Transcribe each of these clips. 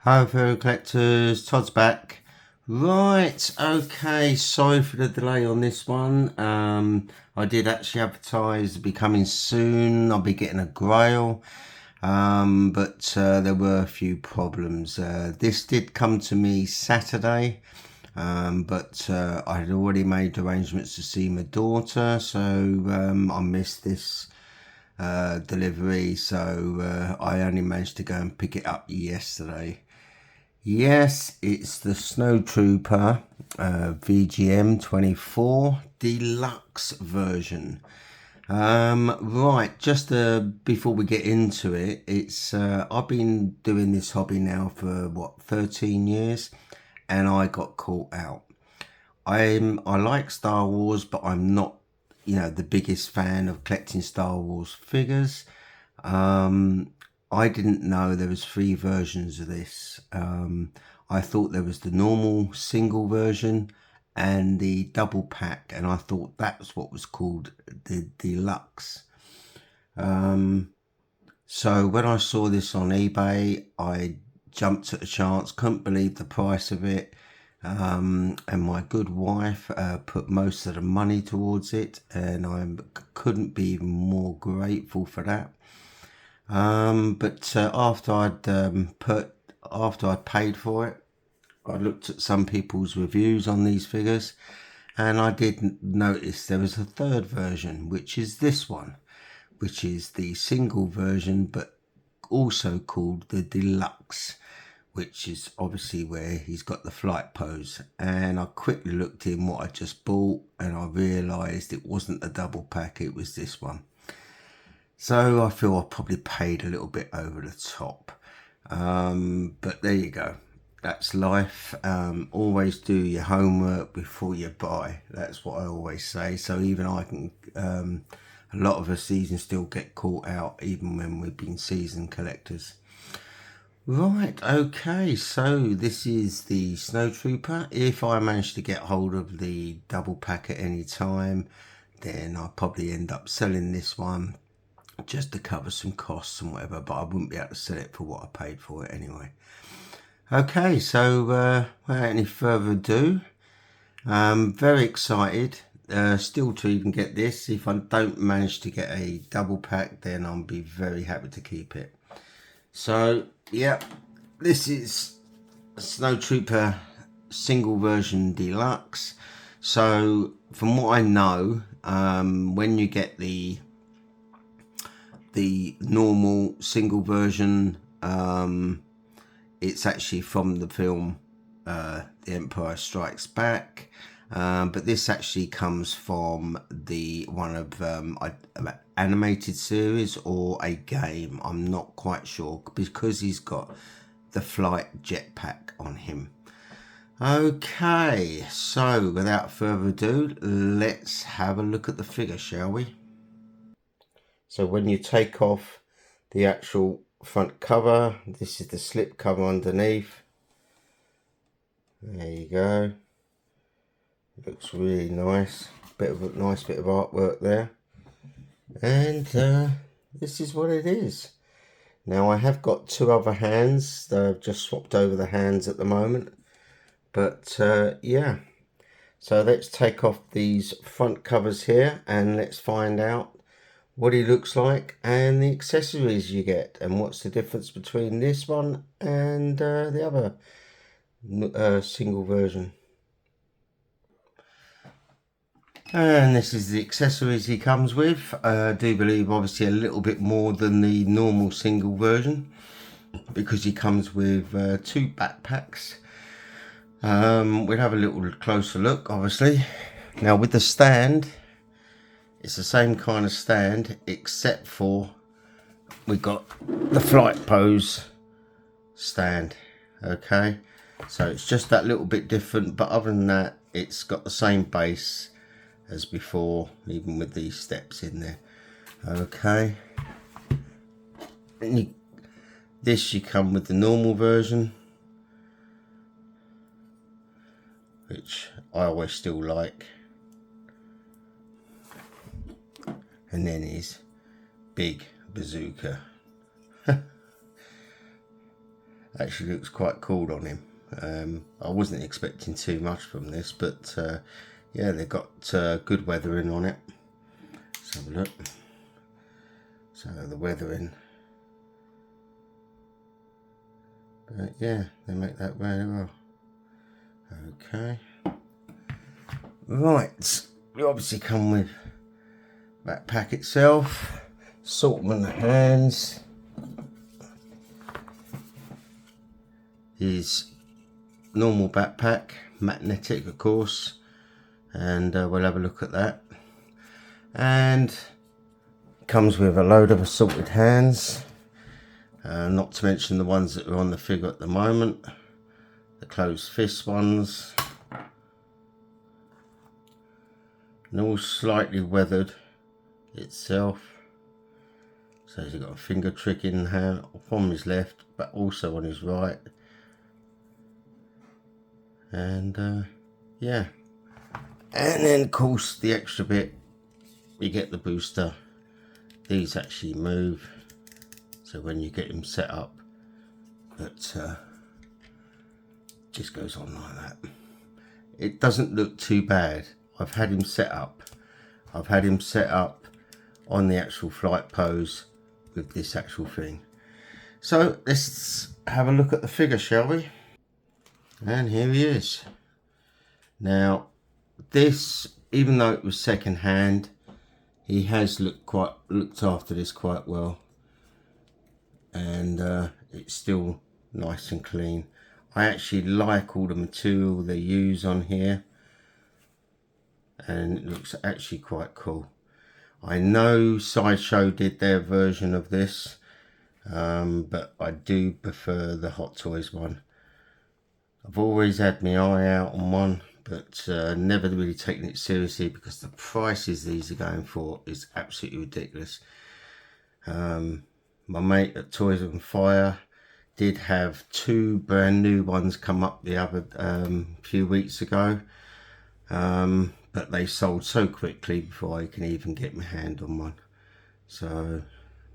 Hi fellow collectors, Todd's back. Right, okay, sorry for the delay on this one. I did actually advertise to be coming soon. I'll be getting a Grail, but there were a few problems. This did come to me Saturday, but I had already made arrangements to see my daughter, so I missed this delivery, so I only managed to go and pick it up yesterday. Yes, it's the Snowtrooper VGM 24 Deluxe version. Right, just before we get into it, it's I've been doing this hobby now for what, 13 years, and I got caught out. I like Star Wars, but I'm not, the biggest fan of collecting Star Wars figures. I didn't know there was three versions of this. I thought there was the normal single version and the double pack, and I thought that's what was called the deluxe. So when I saw this on eBay, I jumped at the chance, couldn't believe the price of it. And my good wife put most of the money towards it, and I couldn't be even more grateful for that. But after I'd paid for it, I looked at some people's reviews on these figures, and I did notice there was a third version, which is this one, which is the single version, but also called the deluxe, which is obviously where he's got the flight pose. And I quickly looked in what I just bought, and I realised it wasn't the double pack, it was this one. So I feel I probably paid a little bit over the top. But there you go. That's life. Always do your homework before you buy. That's what I always say. So even I can, a lot of us season still get caught out, even when we've been season collectors. Right, okay, so this is the Snowtrooper. If I manage to get hold of the double pack at any time, then I'll probably end up selling this one just to cover some costs and whatever, but I wouldn't be able to sell it for what I paid for it anyway. Okay, so without any further ado, I'm very excited still to even get this. If I don't manage to get a double pack, then I'll be very happy to keep it. So yeah, this is Snowtrooper single version deluxe. So from what I know, when you get the normal single version, it's actually from the film The Empire Strikes Back, but this actually comes from the one of animated series or a game. I'm not quite sure, because he's got the flight jetpack on him. Okay, so without further ado, let's have a look at the figure, shall we? So when you take off the actual front cover, this is the slip cover underneath. There you go. Looks really nice. Nice bit of artwork there. And this is what it is. Now I have got two other hands. I've just swapped over the hands at the moment. But yeah. So let's take off these front covers here and let's find out what he looks like and the accessories you get, and what's the difference between this one and the other single version. And this is the accessories he comes with. I do believe obviously a little bit more than the normal single version, because he comes with two backpacks. We'll have a little closer look, obviously. Now with the stand, it's the same kind of stand, except for we've got the flight pose stand. Okay, so it's just that little bit different, but other than that, it's got the same base as before, even with these steps in there. Okay, and this you come with the normal version, which I always still like, and then his big bazooka. actually looks quite cool on him. I wasn't expecting too much from this, but yeah, they've got good weathering on it. Let's have a look. So the weathering, but yeah, they make that very well. Okay, right, we obviously come with backpack itself, assortment of hands, is normal backpack, magnetic of course, and we'll have a look at that. And comes with a load of assorted hands, not to mention the ones that are on the figure at the moment, the closed fist ones, and all slightly weathered itself. So he's got a finger trick in hand from his left, but also on his right. And yeah, and then of course the extra bit, you get the booster. These actually move, so when you get him set up, but just goes on like that. It doesn't look too bad. I've had him set up on the actual flight pose with this actual thing. So let's have a look at the figure, shall we? And here he is. Now this, even though it was second hand, he has looked after this quite well, and it's still nice and clean. I actually like all the material they use on here, and it looks actually quite cool. I know Sideshow did their version of this, but I do prefer the Hot Toys one. I've always had my eye out on one, but never really taken it seriously because the prices these are going for is absolutely ridiculous. My mate at Toys on Fire did have 2 brand new ones come up the other few weeks ago, but they sold so quickly before I can even get my hand on one. So,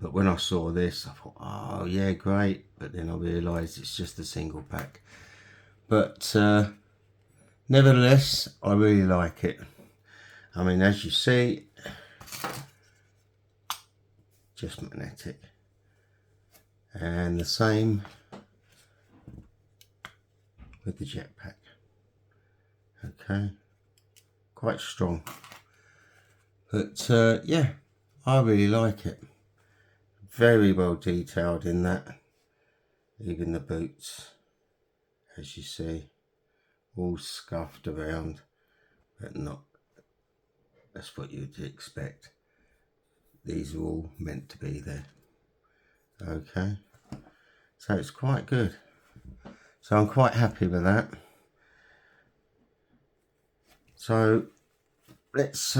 but when I saw this, I thought, oh yeah, great, but then I realised it's just a single pack. But nevertheless, I really like it. I mean, as you see, just magnetic. And the same with the jetpack. Okay, quite strong. But yeah, I really like it. Very well detailed in that. Even the boots, as you see, all scuffed around, but not, that's what you'd expect. These are all meant to be there. Okay, so it's quite good. So I'm quite happy with that. So let's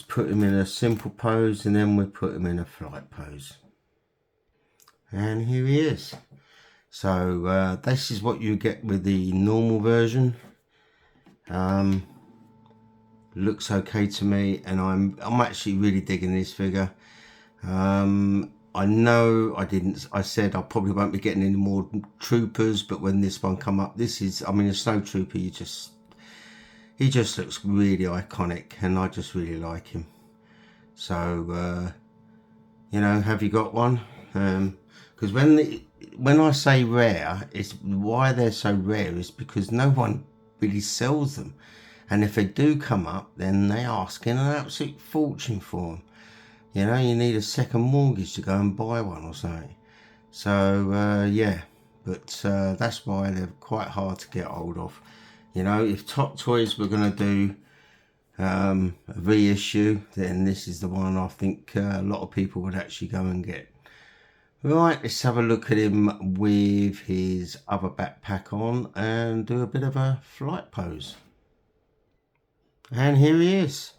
put him in a simple pose, and then we'll put him in a flight pose. And here he is. So this is what you get with the normal version. Looks okay to me, and I'm actually really digging this figure. I know I said I probably won't be getting any more troopers, but when this one come up, this is, I mean, a Snowtrooper, he just looks really iconic, and I just really like him. So you know, have you got one? Because when I say rare, it's why they're so rare is because no one really sells them, and if they do come up, then they asking an absolute fortune for them. You know, you need a second mortgage to go and buy one or something. So yeah, but that's why they're quite hard to get hold of. You know, if Top Toys were going to do a reissue, then this is the one I think a lot of people would actually go and get. Right, let's have a look at him with his other backpack on and do a bit of a flight pose. And here he is.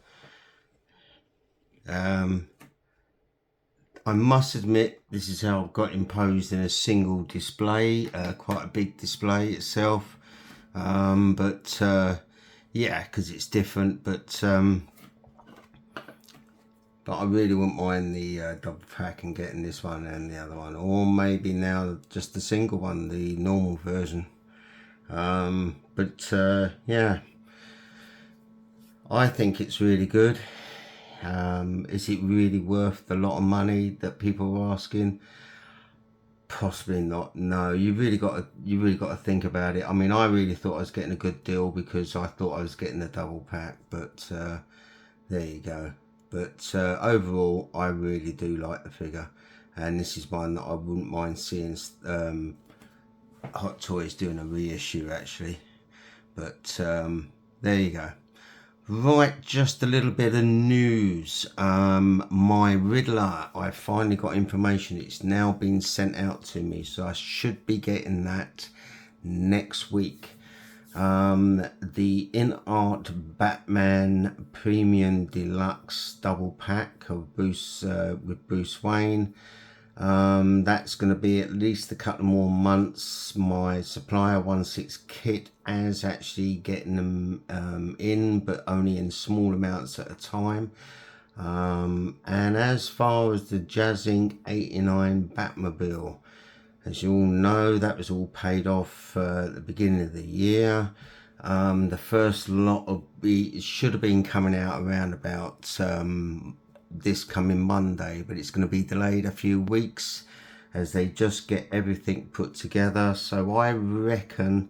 I must admit, this is how I've got him posed in a single display, quite a big display itself. Yeah, because it's different, but but I really wouldn't mind the double pack and getting this one and the other one, or maybe now just the single one, the normal version. Yeah, I think it's really good. Is it really worth the lot of money that people are asking? Possibly not. No, you really got to think about it. I mean, I really thought I was getting a good deal because I thought I was getting the double pack, but there you go. But overall, I really do like the figure, and this is one that I wouldn't mind seeing Hot Toys doing a reissue actually. But there you go. Right, just a little bit of news. My Riddler, I finally got information. It's now been sent out to me, so I should be getting that next week. The In Art Batman Premium Deluxe double pack of Bruce with Bruce Wayne. That's going to be at least a couple more months. My supplier 16 kit is actually getting them in, but only in small amounts at a time. And as far as the Jazzing 89 Batmobile, as you all know, that was all paid off at the beginning of the year. The first lot of it should have been coming out around about this coming Monday, but it's going to be delayed a few weeks as they just get everything put together. So I reckon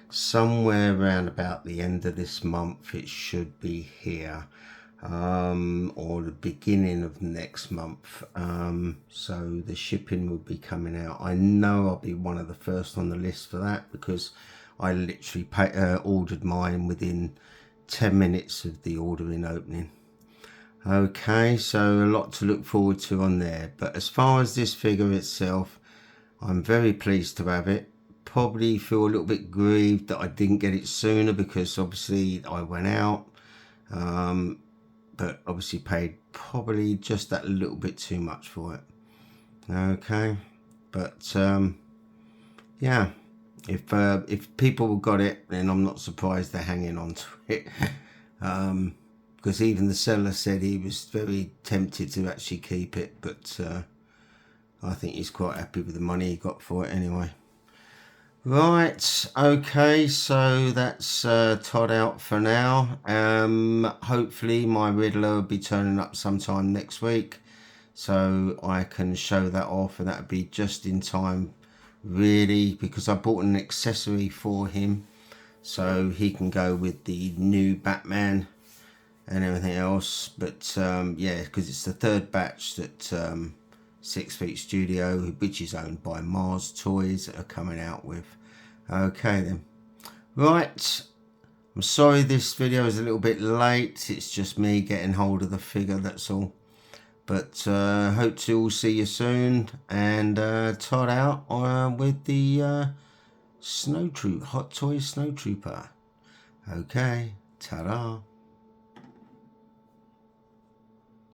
somewhere around about the end of this month it should be here, or the beginning of next month. So the shipping will be coming out. I know I'll be one of the first on the list for that because I literally ordered mine within 10 minutes of the ordering opening. Okay, so a lot to look forward to on there. But as far as this figure itself, I'm very pleased to have it. Probably feel a little bit grieved that I didn't get it sooner because obviously I went out. But obviously paid probably just that little bit too much for it. Okay, but yeah, if people got it, then I'm not surprised they're hanging on to it. Because even the seller said he was very tempted to actually keep it, but I think he's quite happy with the money he got for it anyway. Right, okay, so that's Todd out for now. Hopefully my Riddler will be turning up sometime next week, so I can show that off, and that would be just in time, really, because I bought an accessory for him, so he can go with the new Batman and everything else. But yeah, because it's the third batch that 6 Feet Studio, which is owned by Mars Toys, are coming out with. Okay then, right, I'm sorry this video is a little bit late. It's just me getting hold of the figure, that's all. But hope to all see you soon, and Todd out with the Hot Toys Snowtrooper. Okay, ta-da.